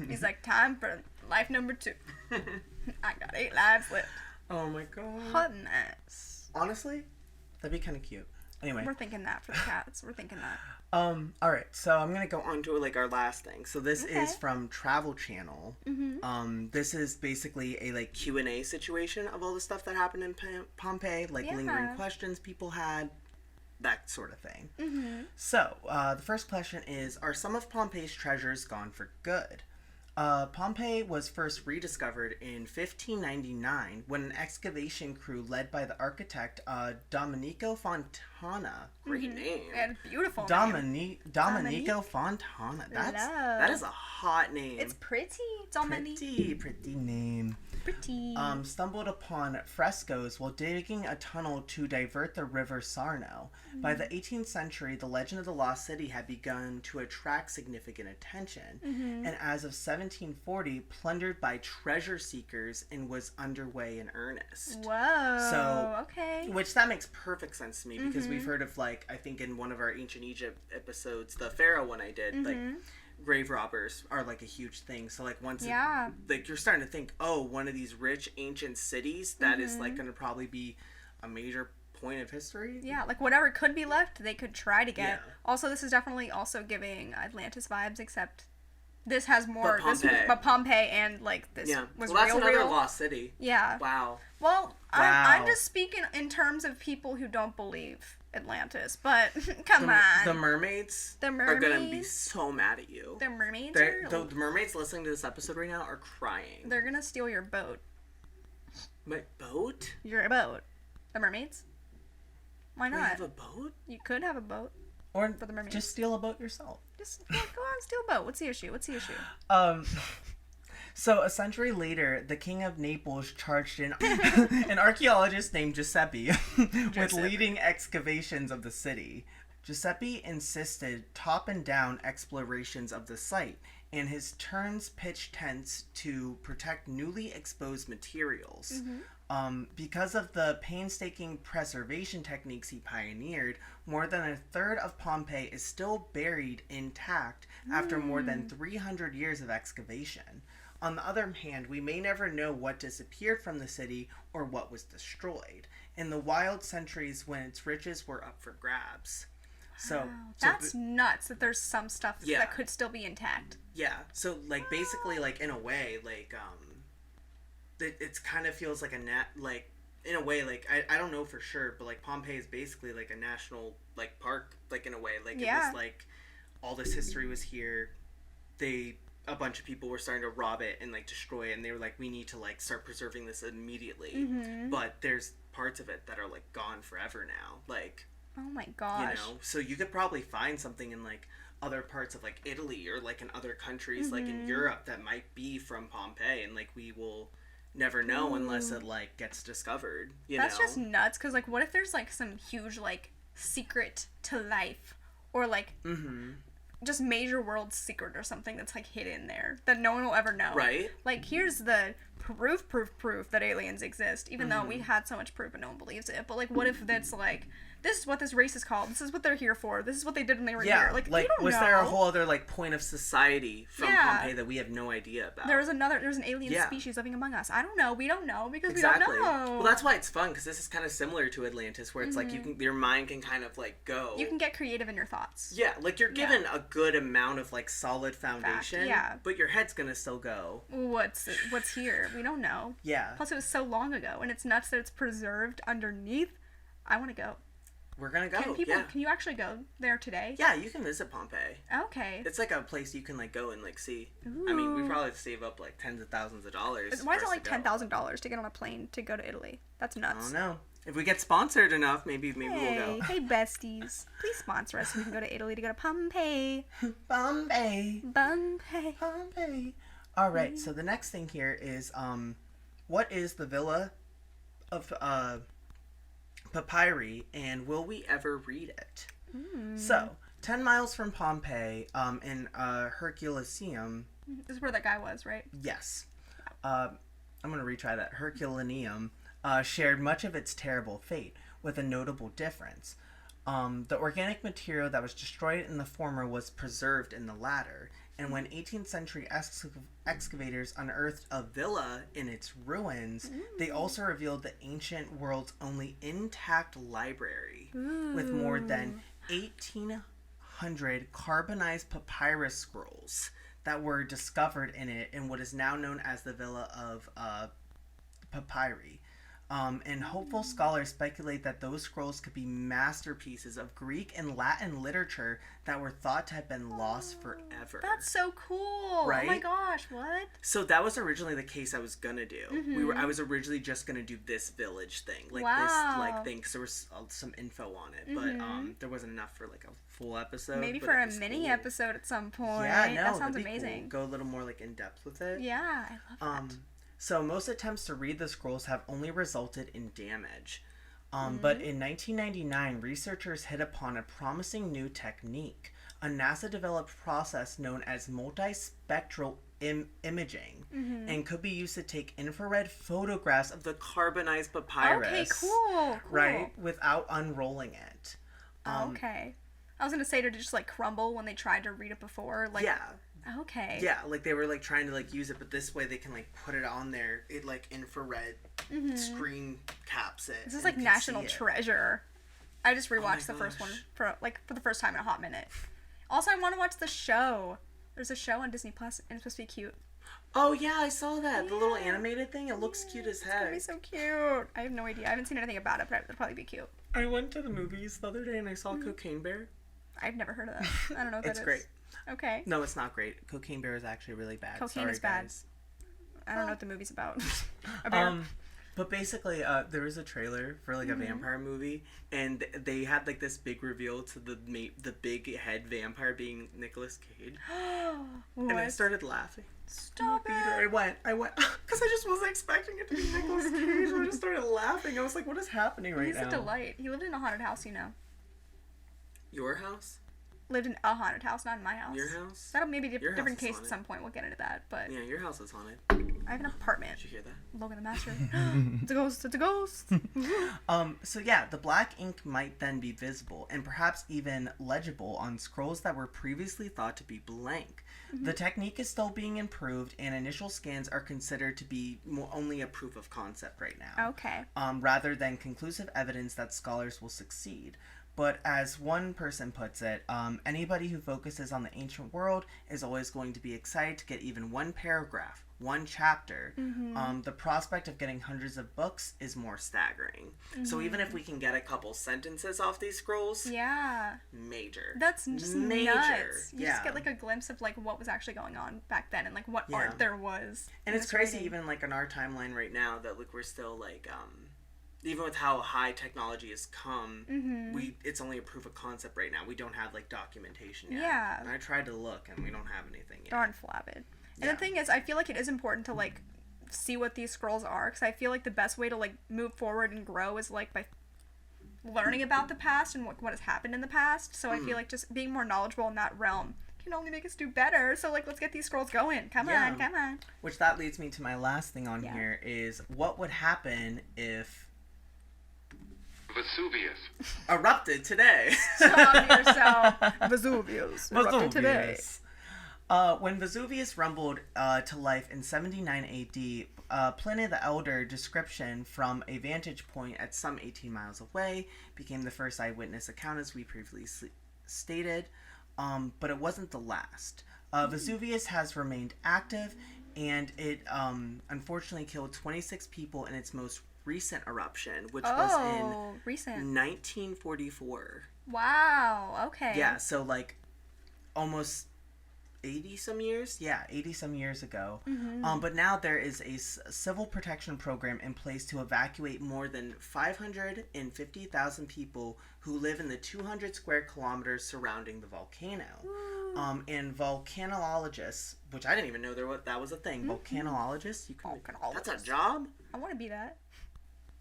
He's like, time for life number 2. I got 8 lives left. Oh my god. Hot mess. Honestly, that'd be kind of cute. Anyway. We're thinking that for the cats. We're thinking that. Alright, so I'm gonna go on to like our last thing. So this is from Travel Channel. Mm-hmm. This is basically a like Q&A situation of all the stuff that happened in Pompeii, like lingering questions people had, that sort of thing. Mm-hmm. So, the first question is, are some of Pompeii's treasures gone for good? Pompeii was first rediscovered in 1599 when an excavation crew led by the architect Domenico Fontana. Great name. And beautiful name. Domenico Fontana. That is a hot name. It's pretty. Pretty name. Pretty. Stumbled upon frescoes while digging a tunnel to divert the river Sarno. By the 18th century, the legend of the lost city had begun to attract significant attention, and as of 1740, plundered by treasure seekers and was underway in earnest. Whoa. So, okay. Which that makes perfect sense to me because we've heard of like, I think in one of our Ancient Egypt episodes, the Pharaoh one I did, like grave robbers are like a huge thing. So like once like you're starting to think, oh, one of these rich ancient cities that is like going to probably be a major point of history. Yeah, like whatever could be left, they could try to get. Yeah. Also, this is definitely also giving Atlantis vibes, except this has more. But Pompeii and like this was that's real. Another lost city. Yeah. Wow. Well, I'm just speaking in terms of people who don't believe Atlantis, but come on. The mermaids. Are gonna be so mad at you. The mermaids. The mermaids listening to this episode right now are crying. They're gonna steal your boat. My boat? Your boat. The mermaids. Why not? We have a boat? You could have a boat. Or for the mermaids. Just steal a boat yourself. Just go on, steal a boat. What's the issue? So a century later, the King of Naples charged an archaeologist named Giuseppe with leading excavations of the city. Giuseppe insisted top and down explorations of the site, and his turns pitched tents to protect newly exposed materials. Because of the painstaking preservation techniques he pioneered, more than a third of Pompeii is still buried intact after more than 300 years of excavation. On the other hand, we may never know what disappeared from the city or what was destroyed in the wild centuries when its riches were up for grabs. So that's nuts that there's some stuff that could still be intact. Yeah. So like basically like in a way like it's kind of feels like in a way like I don't know for sure, but like Pompeii is basically like a national like park, like in a way like it was like all this history was here. A bunch of people were starting to rob it and like destroy it, and they were like, we need to like start preserving this immediately. But there's parts of it that are like gone forever now, like, oh my gosh, so you could probably find something in like other parts of like Italy or like in other countries like in Europe that might be from Pompeii, and like we will never know unless it like gets discovered. That's just nuts, because like what if there's like some huge like secret to life or like just major world secret or something that's like hidden there that no one will ever know. Right. Like here's the proof that aliens exist, even though we had so much proof and no one believes it. But like what if that's like, this is what this race is called, this is what they're here for, this is what they did when they were here. Like we don't was know. there a whole other like point of society from Pompeii that we have no idea about? There's an alien species living among us. I don't know. We don't know because we don't know. Well, that's why it's fun, because this is kind of similar to Atlantis, where it's like your mind can kind of like go. You can get creative in your thoughts. Yeah, like you're given a good amount of like solid foundation. But your head's gonna still go, what's here? We don't know. Yeah. Plus, it was so long ago, and it's nuts that it's preserved underneath. I want to go. We're gonna go. Can you actually go there today? Yeah, you can visit Pompeii. Okay. It's like a place you can like go and like see. Ooh. I mean, we probably save up like tens of thousands of dollars. Why is it like $10,000 to get on a plane to go to Italy? That's nuts. I don't know. If we get sponsored enough, maybe we'll go. Hey besties, please sponsor us so we can go to Italy to go to Pompeii. Pompeii. Pompeii. All right. So the next thing here is what is the Villa of Papyri, and will we ever read it? So, 10 miles from Pompeii, in Herculaneum. This is where that guy was, right? Yes. I'm going to retry that. Herculaneum shared much of its terrible fate, with a notable difference. The organic material that was destroyed in the former was preserved in the latter, and when 18th century excavators unearthed a villa in its ruins, they also revealed the ancient world's only intact library, with more than 1,800 carbonized papyrus scrolls that were discovered in it in what is now known as the Villa of Papyri. And hopeful scholars speculate that those scrolls could be masterpieces of Greek and Latin literature that were thought to have been lost forever. That's so cool. Right? Oh my gosh, what? So that was originally the case I was gonna do. I was originally just gonna do this village thing, like Wow. this like thing, because there was some info on it, but there wasn't enough for like a full episode. Maybe but for it a was mini cool. episode at some point. Yeah, no, that sounds that'd be amazing. cool. Go a little more like in depth with it. Yeah, I love that. So most attempts to read the scrolls have only resulted in damage. But in 1999, researchers hit upon a promising new technique, a NASA-developed process known as multispectral imaging, and could be used to take infrared photographs of the carbonized papyrus. Okay, cool. Right, without unrolling it. Okay. I was gonna say, did it just like crumble when they tried to read it before? Like, Yeah. Okay. Yeah, like they were like trying to like use it, but this way they can like put it on there. It like infrared screen caps it. This is and like you can National see it. Treasure. I just rewatched the first gosh. one for the first time in a hot minute. Also, I want to watch the show. There's a show on Disney Plus, and it's supposed to be cute. Oh yeah, I saw that. The little animated thing. It looks cute as It's gonna be heck. so cute. I have no idea. I haven't seen anything about it, but it'll probably be cute. I went to the movies the other day and I saw Cocaine Bear. I've never heard of that. I don't know what It's that is. great. Okay. No, it's not great. Cocaine Bear is actually really bad. Cocaine Sorry, is bad. guys. I don't know what the movie's about. A bear. But basically, there was a trailer for like a vampire movie, and they had like this big reveal to the big head vampire being Nicolas Cage, and I What? started laughing. Stop I it. went, because I just wasn't expecting it to be Nicolas Cage. I just started laughing. I was like, what is happening right He's now? a delight. He lived in a haunted house, you know. Your house? Lived in a haunted house, not in my house. Your house? That'll maybe be a Your house different is case at haunted. some point. We'll get into that. But Yeah, your house is haunted. I have an apartment. Did you hear that? Logan LaMaster. It's a ghost. It's a ghost. So yeah, the black ink might then be visible and perhaps even legible on scrolls that were previously thought to be blank. The technique is still being improved, and initial scans are considered to be only a proof of concept right now. Okay. Rather than conclusive evidence that scholars will succeed. But as one person puts it, anybody who focuses on the ancient world is always going to be excited to get even one paragraph, one chapter. The prospect of getting hundreds of books is more staggering. So even if we can get a couple sentences off these scrolls, Yeah. major. That's just Major. nuts. You Yeah. just get like a glimpse of like what was actually going on back then and like what Yeah. art there was. And in it's this crazy writing. even like on our timeline right now that like we're still like even with how high technology has come, it's only a proof of concept right now. We don't have like documentation yet. Yeah. And I tried to look and we don't have anything yet. Darn flabbed. And Yeah. the thing is, I feel like it is important to like see what these scrolls are, because I feel like the best way to like move forward and grow is like by learning about the past and what has happened in the past. So I feel like just being more knowledgeable in that realm can only make us do better. So like, let's get these scrolls going. Come Yeah. on, come on. Which that leads me to my last thing on Yeah. here is what would happen if Vesuvius. Erupted today. Stop yourself. Vesuvius. Erupted today. Vesuvius. When Vesuvius rumbled to life in 79 AD, Pliny the Elder description from a vantage point at some 18 miles away became the first eyewitness account, as we previously stated, but it wasn't the last. Vesuvius has remained active, and it unfortunately killed 26 people in its most recent eruption, which was in recent. 1944. Wow. Okay. Yeah, so like almost 80 some years? Yeah, 80 some years ago. But now there is a civil protection program in place to evacuate more than 550,000 people who live in the 200 square kilometers surrounding the volcano. And volcanologists, which I didn't even know that was a thing. Volcanologists? You can, that's a job? I want to be that.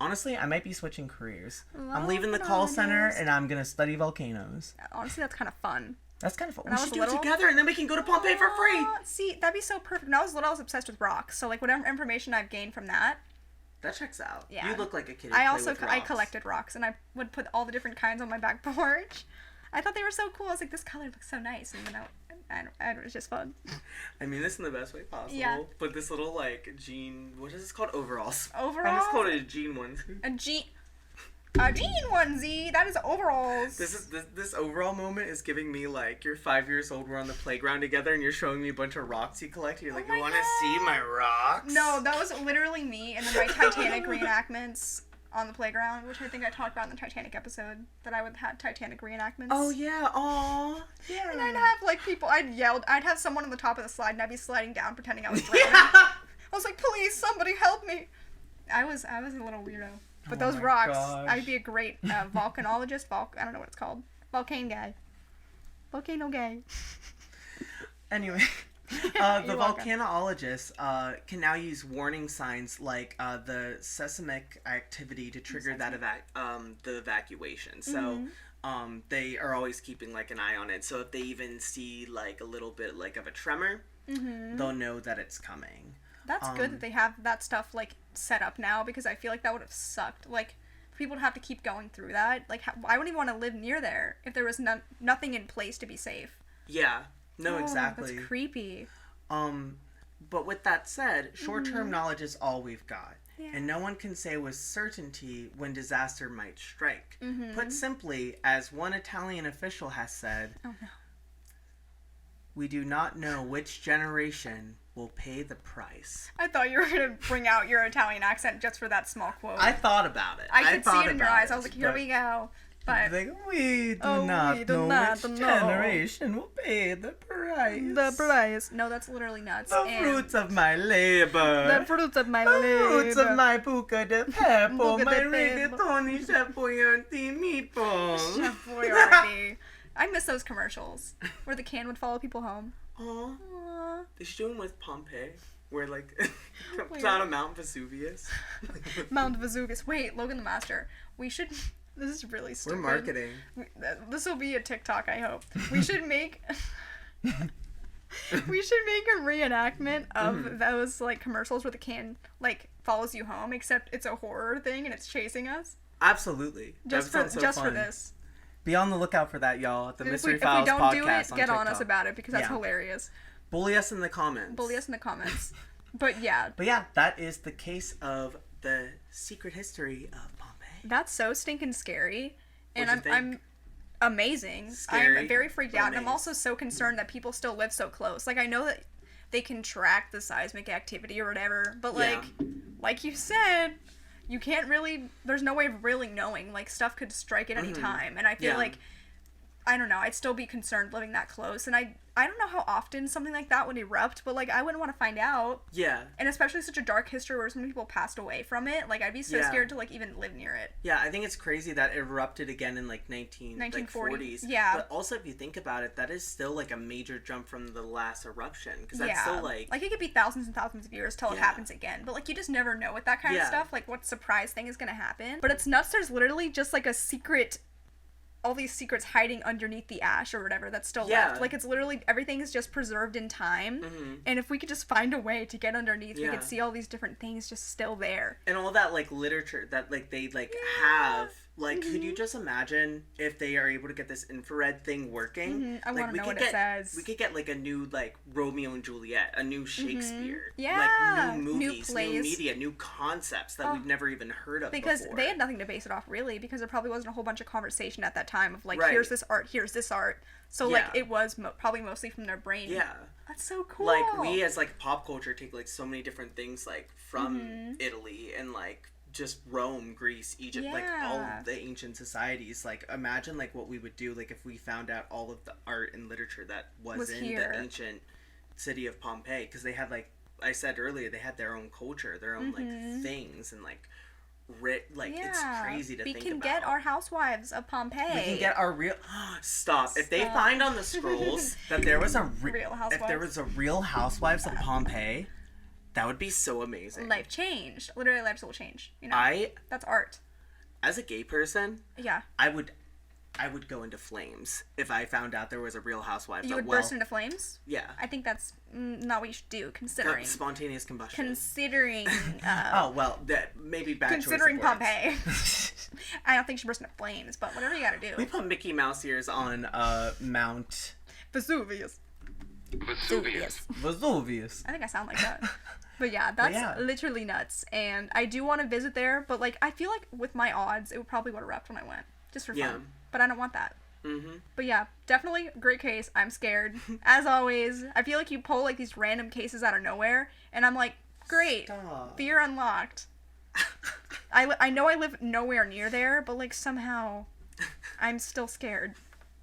Honestly, I might be switching careers. I'm leaving the call center and I'm gonna study volcanoes. Honestly, that's kind of fun. That's kind of fun. When We I should was do it little- together and then we can go to Pompeii for free. See, that'd be so perfect. When I was little, I was obsessed with rocks. So, like, whatever information I've gained from that. That checks out. Yeah. You look like a kid who I play also with rocks. I collected rocks, and I would put all the different kinds on my back porch. I thought they were so cool. I was like, this color looks so nice, and then it was just fun. I mean this in the best way possible. Yeah. But this little like jean, what is this called? Overalls. Overalls? I'm just called a jean one. A jean onesie. That is overalls. This overall moment is giving me like you're 5 years old. We're on the playground together, and you're showing me a bunch of rocks you collect. You're like, my you want to God. see my rocks? No, that was literally me, and then my Titanic reenactments on the playground, which I think I talked about in the Titanic episode, that I would have Titanic reenactments. Oh yeah, aw, yeah. And I'd have like people, I'd have someone on the top of the slide, and I'd be sliding down pretending I was drowning. Yeah. I was like, please, somebody help me. I was a little weirdo. But Oh those my rocks, gosh. I'd be a great volcanologist. I don't know what it's called. Volcano guy. Volcano guy. Anyway, the You're welcome. volcanologists can now use warning signs like the seismic activity to trigger that the evacuation. So they are always keeping like an eye on it. So if they even see like a little bit like of a tremor, they'll know that it's coming. That's good that they have that stuff like set up now, because I feel like that would have sucked. Like, people would have to keep going through that. Like, I wouldn't even want to live near there if there was nothing in place to be safe. yeah. No, exactly. That's creepy. But with that said, short-term knowledge is all we've got. Yeah. And no one can say with certainty when disaster might strike. Put simply, as one Italian official has said, Oh no. we do not know which generation will pay the price. I thought you were gonna bring out your Italian accent just for that small quote. I thought about it. I could see thought it in your about eyes. I was like, here but- we go. But Like, we do Oh, not we do know not which know. generation will pay the price. the price. No, that's literally nuts. The And fruits of my labor. the fruits of my The labor. fruits of my buca de pepo. Buca My de pepo. rigatoni chapoyanti meatballs. Chapoyardi. I miss those commercials where the can would follow people home. Aw. Aww. They should do one with Pompeii, where like Wait. it's on a Mount Vesuvius. Mount Vesuvius. Wait, Logan LaMaster. We should. This is really We're stupid. marketing. This will be a TikTok, I hope. We should make. We should make a reenactment of those like commercials where the can like follows you home, except it's a horror thing and it's chasing us. Absolutely. Just That sounds so for fun. this. Be on the lookout for that, y'all. At the If Mystery we Files don't podcast do it, on get on us TikTok. about it, because that's Yeah. hilarious. Bully us in the comments. Bully us in the comments. But yeah, But yeah, that is the case of the secret history of Pompeii. that's so stinking scary. And What'd you I'm amazing. Scary, I'm very freaked but out. And I'm amazed. also so concerned that people still live so close. Like, I know that they can track the seismic activity or whatever, but like you said, you can't really, there's no way of really knowing. Like, stuff could strike at any time. And I feel Yeah. like, I don't know, I'd still be concerned living that close. And I don't know how often something like that would erupt, but like, I wouldn't want to find out. Yeah. And especially such a dark history where so many people passed away from it. Like, I'd be so Yeah. scared to like even live near it. Yeah, I think it's crazy that it erupted again in like 1940s. Yeah. But also, if you think about it, that is still like a major jump from the last eruption, because that's still like it could be thousands and thousands of years till it Yeah. happens again. But like, you just never know with that kind of Yeah. stuff. Like, what surprise thing is gonna happen? But it's nuts. There's literally just like a secret. All these secrets hiding underneath the ash or whatever that's still Yeah. left. Like, it's literally, everything is just preserved in time. Mhm. And if we could just find a way to get underneath, we Yeah. could see all these different things just still there. and all that like literature that like they like have. Like, could you just imagine if they are able to get this infrared thing working? I Like, wanna we know could what it get, says. We could get like a new like Romeo and Juliet, a new Shakespeare, Yeah. like new New movies, new, plays. media, new concepts that we've never even heard of Because before. they had nothing to base it off, really, because there probably wasn't a whole bunch of conversation at that time of like, Right. here's this art. So like, Yeah. it was probably mostly from their brain. Yeah. That's so cool. Like, we as like pop culture take like so many different things like from Mm-hmm. Italy and like just Rome, Greece, Egypt, like all Yeah. of the ancient societies. Like, imagine like what we would do like if we found out all of the art and literature that was in here. the ancient city of Pompeii, because they had, like I said earlier, they had their own culture, their own like things, and like it's crazy to we think can about. get our housewives of Pompeii. We can get our real. Stop. If they find on the scrolls That there was a Real if there Housewives. was a Real Housewives of Pompeii, That would be so amazing. Life changed. Literally, lives will change. You know, that's art. As a gay person, yeah, I would go into flames if I found out there was a Real Housewives. You would burst into flames? Yeah. I think that's not what you should do, considering... spontaneous combustion. Considering... maybe bad considering choice of Pompeii. I don't think she burst into flames, but whatever you gotta do. We put Mickey Mouse ears on Mount... Vesuvius. Vesuvius. I think I sound like that. But yeah, that's literally nuts. And I do want to visit there, but like I feel like with my odds, it would probably would erupt when I went. Just for fun. But I don't want that. Mm-hmm. But yeah, definitely great case. I'm scared. As always, I feel like you pull like these random cases out of nowhere, and I'm like, great. Stop. Fear unlocked. I know I live nowhere near there, but like somehow I'm still scared.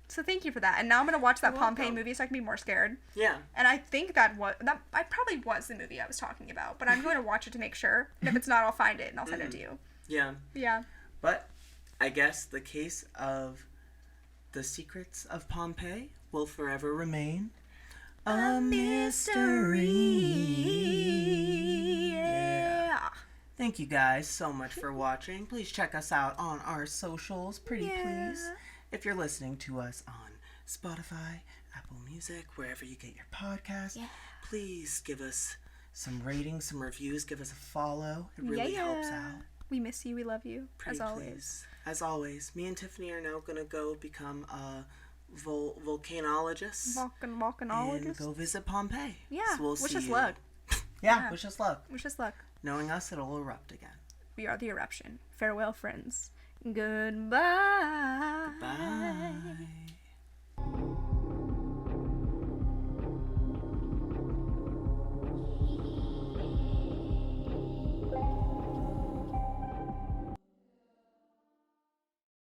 So thank you for that. And now I'm going to watch that Pompeii movie so I can be more scared. Yeah. And I think that probably was the movie I was talking about, but I'm going to watch it to make sure. And if it's not, I'll find it and I'll send it to you. Yeah. Yeah. But I guess the case of the Secrets of Pompeii will forever remain a mystery. Yeah. Thank you guys so much for watching. Please check us out on our socials, please. If you're listening to us on Spotify, Apple Music, wherever you get your podcasts, please give us some ratings, some reviews, give us a follow. It really helps out. We miss you. We love you. Always. Please. As always, me and Tiffany are now going to go become volcanologists. Volcanologists. And go visit Pompeii. Yeah. So we'll wish see us you. luck. Yeah, wish us luck. Wish us luck. Knowing us, it'll erupt again. We are the Eruption. Farewell, friends. Goodbye. Bye.